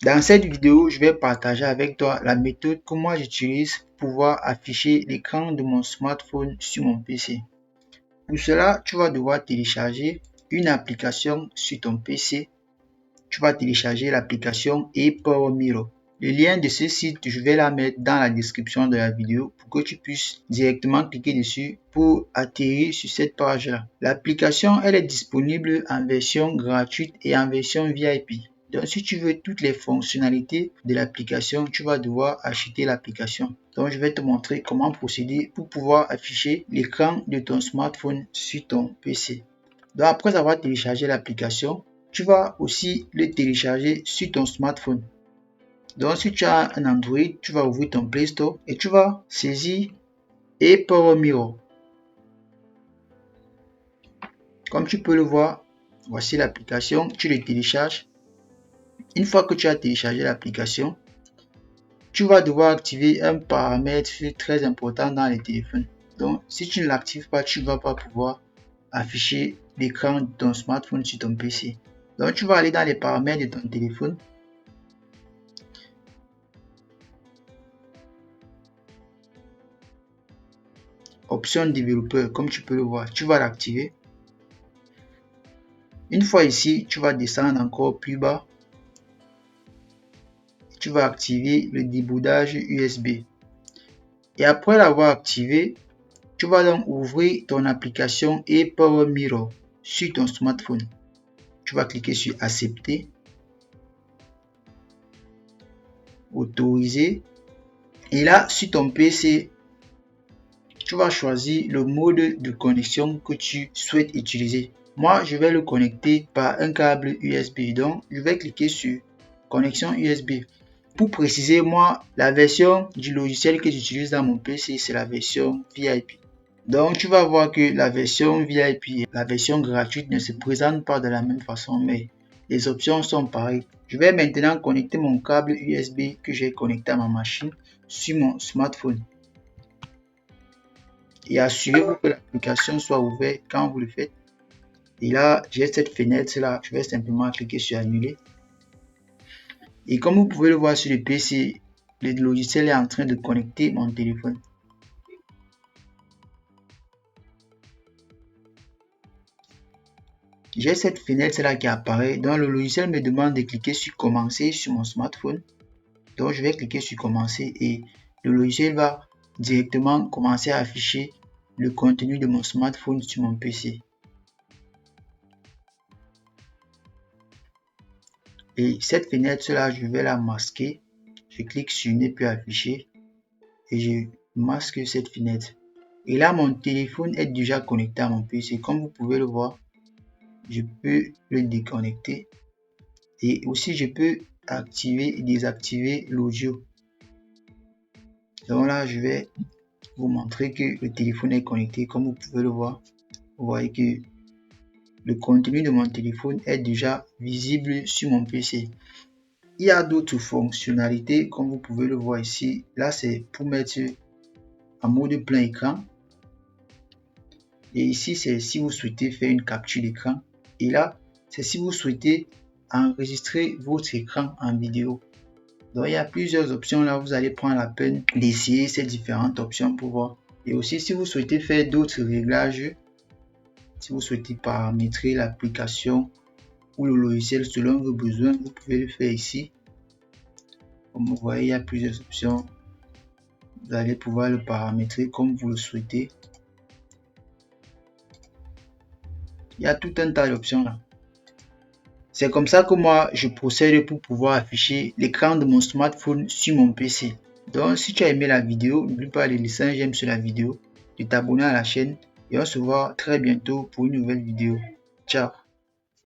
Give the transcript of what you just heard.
Dans cette vidéo, je vais partager avec toi la méthode que moi j'utilise pour pouvoir afficher l'écran de mon smartphone sur mon PC. Pour cela, tu vas devoir télécharger une application sur ton PC. Tu vas télécharger l'application ePower Mirror. Le lien de ce site, je vais la mettre dans la description de la vidéo pour que tu puisses directement cliquer dessus pour atterrir sur cette page-là. L'application, elle est disponible en version gratuite et en version VIP. Donc, si tu veux toutes les fonctionnalités de l'application, tu vas devoir acheter l'application. Donc, je vais te montrer comment procéder pour pouvoir afficher l'écran de ton smartphone sur ton PC. Donc, après avoir téléchargé l'application, tu vas aussi le télécharger sur ton smartphone. Donc, si tu as un Android, tu vas ouvrir ton Play Store et tu vas saisir ePower Mirror. Comme tu peux le voir, voici l'application, tu le télécharges. Une fois que tu as téléchargé l'application, tu vas devoir activer un paramètre très important dans les téléphones. Donc, si tu ne l'actives pas, tu ne vas pas pouvoir afficher l'écran de ton smartphone sur ton PC. Donc, tu vas aller dans les paramètres de ton téléphone. Option développeur, comme tu peux le voir, tu vas l'activer. Une fois ici, tu vas descendre encore plus bas. Tu vas activer le déboudage USB. Et après l'avoir activé, tu vas donc ouvrir ton application ePower Mirror sur ton smartphone. Tu vas cliquer sur accepter, autoriser. Et là, sur ton PC, tu vas choisir le mode de connexion que tu souhaites utiliser. Moi, je vais le connecter par un câble USB. Donc, je vais cliquer sur connexion USB. Pour préciser, moi, la version du logiciel que j'utilise dans mon PC, c'est la version VIP. Donc, tu vas voir que la version VIP, la version gratuite ne se présente pas de la même façon, mais les options sont pareilles. Je vais maintenant connecter mon câble USB que j'ai connecté à ma machine sur mon smartphone. Et assurez-vous que l'application soit ouverte quand vous le faites. Et là, j'ai cette fenêtre là, je vais simplement cliquer sur annuler. Et comme vous pouvez le voir sur le PC, le logiciel est en train de connecter mon téléphone. J'ai cette fenêtre là qui apparaît, donc le logiciel me demande de cliquer sur commencer sur mon smartphone. Donc je vais cliquer sur commencer et le logiciel va directement commencer à afficher le contenu de mon smartphone sur mon PC. Et cette fenêtre là, je vais la masquer. Je clique sur ne plus afficher et je masque cette fenêtre. Et là, mon téléphone est déjà connecté à mon PC. Comme vous pouvez le voir, je peux le déconnecter et aussi je peux activer et désactiver l'audio. Donc là, je vais vous montrer que le téléphone est connecté. Comme vous pouvez le voir, vous voyez que le contenu de mon téléphone est déjà visible sur mon PC. Il y a d'autres fonctionnalités comme vous pouvez le voir ici. Là, c'est pour mettre en mode plein écran. Et ici, c'est si vous souhaitez faire une capture d'écran. Et là, c'est si vous souhaitez enregistrer votre écran en vidéo. Donc, il y a plusieurs options. Là, vous allez prendre la peine d'essayer ces différentes options pour voir. Et aussi, si vous souhaitez faire d'autres réglages, si vous souhaitez paramétrer l'application ou le logiciel selon vos besoins, vous pouvez le faire ici. Comme vous voyez, il y a plusieurs options. Vous allez pouvoir le paramétrer comme vous le souhaitez. Il y a tout un tas d'options là. C'est comme ça que moi je procède pour pouvoir afficher l'écran de mon smartphone sur mon PC. Donc si tu as aimé la vidéo, n'oublie pas de laisser un j'aime sur la vidéo, de t'abonner à la chaîne et on se voit très bientôt pour une nouvelle vidéo. Ciao.